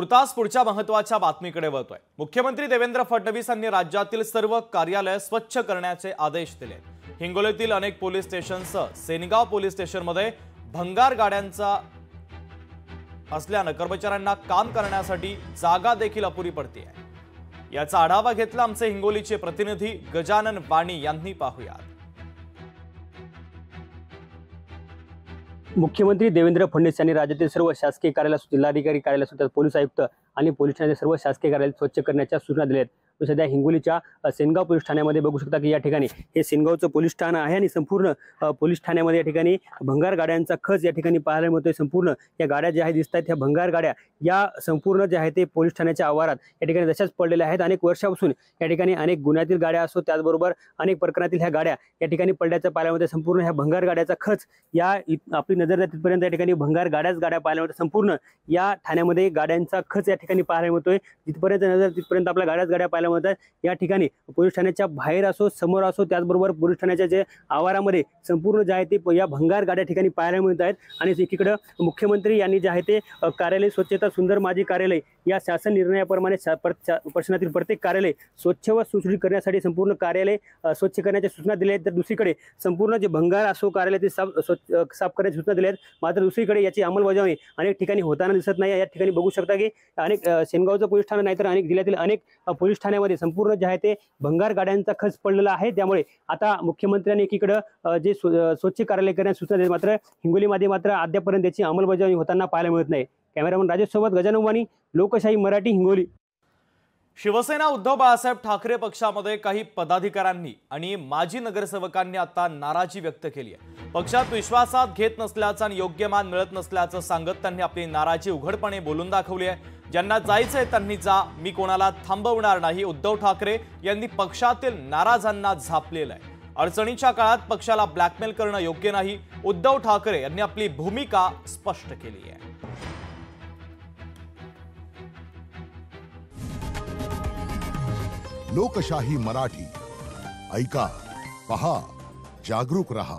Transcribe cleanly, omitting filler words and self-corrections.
तुर्तास पुढच्या महत्त्वाच्या बातमीकडे वळतोय। मुख्यमंत्री देवेंद्र फडणवीस यांनी राज्यातील सर्व कार्यालय स्वच्छ करण्याचे आदेश दिले। हिंगोलीतील अनेक पोलीस स्टेशनसह सेनगाव पोलीस स्टेशनमध्ये भंगार गाड्यांचा असल्याने कर्मचाऱ्यांना काम करण्यासाठी जागा देखील अपुरी पडते आहे। याचा आढावा घेतला आमचे हिंगोलीचे प्रतिनिधी गजानन वाणी यांनी। पाहूया। मुख्यमंत्री देवेंद्र फडणवीस यांनी राज्यातील सर्व शासकीय कार्यालय, जिल्हाधिकारी कार्यालय, पोलीस आयुक्त आणि पोलीस ठाण्याचे सर्व शासकीय कार्यालय स्वच्छ करण्याच्या सूचना दिल्या आहेत। सध्या हिंगोलीच्या सेनगाव पोलीस ठाण्यामध्ये बघू शकता की या ठिकाणी हे सेनगावचं पोलीस ठाणं आहे आणि संपूर्ण पोलीस ठाण्यामध्ये या ठिकाणी भंगार गाड्यांचा खच या ठिकाणी पाहायला मिळतोय। संपूर्ण या गाड्या ज्या आहेत दिसतात ह्या भंगार गाड्या या संपूर्ण जे आहे ते पोलीस ठाण्याच्या आवारात या ठिकाणी तशाच पडलेल्या आहेत। अनेक वर्षापासून या ठिकाणी अनेक गुन्ह्यातील गाड्या असो, त्याचबरोबर अनेक प्रकरणातील ह्या गाड्या या ठिकाणी पडल्याचं पाहायला मिळतं। संपूर्ण ह्या भंगार गाड्याचा खच या आपली नजर तिथपर्यंत या ठिकाणी भंगार गाड्या पाहायला मिळतात। संपूर्ण या ठाण्यामध्ये गाड्यांचा खच या ठिकाणी पाहायला मिळतोय। जिथपर्यंत नजर तिथपर्यंत आपल्या गाड्या पाहायला मिळतात। या ठिकाणी पोलीस ठाण्याच्या बाहेर असो, समोर असो, त्याचबरोबर पोलीस ठाण्याच्या जे आवारामध्ये संपूर्ण जे आहे ते या भंगार गाड्या ठिकाणी पाहायला मिळत आहेत। आणि एकीकडे मुख्यमंत्री यांनी जे आहे ते कार्यालय स्वच्छता सुंदर माझी कार्यालय या शासन निर्णयाप्रमाणे प्रशासनातील प्रत्येक कार्यालय स्वच्छ व सुशोभित करण्यासाठी संपूर्ण कार्यालय स्वच्छ करण्याच्या सूचना दिल्या आहेत। तर दुसरीकडे संपूर्ण जे भंगार असो कार्यालय ते साफ करण्याची सूचना दिल्या आहेत। मात्र दुसरीकडे याची अंमलबजावणी अनेक ठिकाणी होताना दिसत नाही। या ठिकाणी बघू शकता की अनेक सेनगावचं पोलीस ठाणं नाही तर अनेक जिल्ह्यातील अनेक पोलीस ठाण्यामध्ये संपूर्ण जे आहे ते भंगार गाड्यांचा खच पडलेला आहे। त्यामुळे आता मुख्यमंत्र्यांनी एकीकडे जे स्वच्छ कार्यालय करण्याची सूचना दिली, मात्र हिंगोलीमध्ये मात्र अद्यापर्यंत याची अंमलबजावणी होताना पाहायला मिळत नाही। कॅमेरामन राजेश सोबत गजानन वाणी, लोकशाही मराठी, हिंगोली। शिवसेना उद्धव बाळासाहेब ठाकरे पक्षामध्ये काही पदाधिकाऱ्यांनी आणि माजी नगरसेवकांनी आता नाराजी व्यक्त केली आहे। पक्षात विश्वासात घेत नसल्याचं आणि योग्य मान मिळत नसल्याचं सांगत त्यांनी आपली नाराजी उघडपणे बोलून दाखवली आहे। ज्यांना जायचंय त्यांनी जा, मी कोणाला थांबवणार नाही, उद्धव ठाकरे यांनी पक्षातील नाराजांना झापलेलं आहे। अडचणीच्या काळात पक्षाला ब्लॅकमेल करणं योग्य नाही, उद्धव ठाकरे यांनी आपली भूमिका स्पष्ट केली आहे। लोकशाही मराठी ऐका, पहा, जागरूक रहा।